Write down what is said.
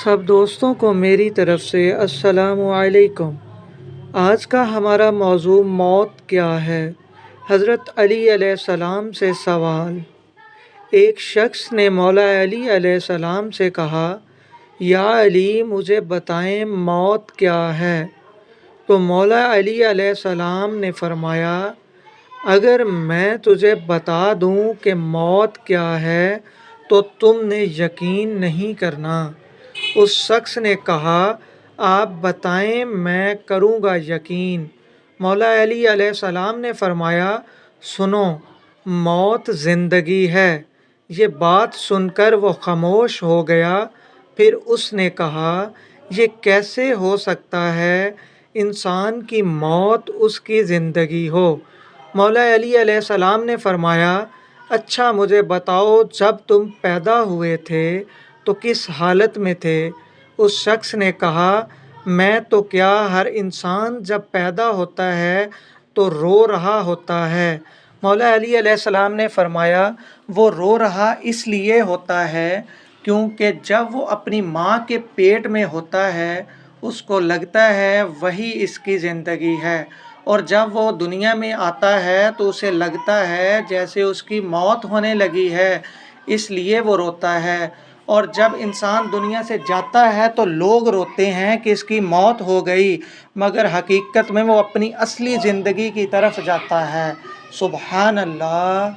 सब दोस्तों को मेरी तरफ से अस्सलामु अलैकुम। आज का हमारा मौजू मौत क्या है। हज़रत अली अलैहिस्सलाम से सवाल। एक शख्स ने मौला अली अलैहिस्सलाम से कहा, या अली मुझे बताएं मौत क्या है। तो मौला अली अलैहिस्सलाम ने फरमाया, अगर मैं तुझे बता दूं कि मौत क्या है तो तुमने यकीन नहीं करना। उस शख्स ने कहा, आप बताएं मैं करूँगा यकीन। मौला अली अलैहिस्सलाम ने फरमाया, सुनो, मौत ज़िंदगी है। ये बात सुनकर वो खामोश हो गया। फिर उसने कहा, ये कैसे हो सकता है इंसान की मौत उसकी ज़िंदगी हो। मौला अली अलैहिस्सलाम ने फरमाया, अच्छा मुझे बताओ, जब तुम पैदा हुए थे तो किस हालत में थे। उस शख्स ने कहा, मैं तो क्या, हर इंसान जब पैदा होता है तो रो रहा होता है। मौला अली अलैहिस्सलाम ने फरमाया, वो रो रहा इसलिए होता है क्योंकि जब वो अपनी माँ के पेट में होता है उसको लगता है वही इसकी ज़िंदगी है, और जब वो दुनिया में आता है तो उसे लगता है जैसे उसकी मौत होने लगी है, इसलिए वो रोता है। और जब इंसान दुनिया से जाता है तो लोग रोते हैं कि इसकी मौत हो गई, मगर हकीकत में वो अपनी असली ज़िंदगी की तरफ जाता है। सुबहान अल्लाह।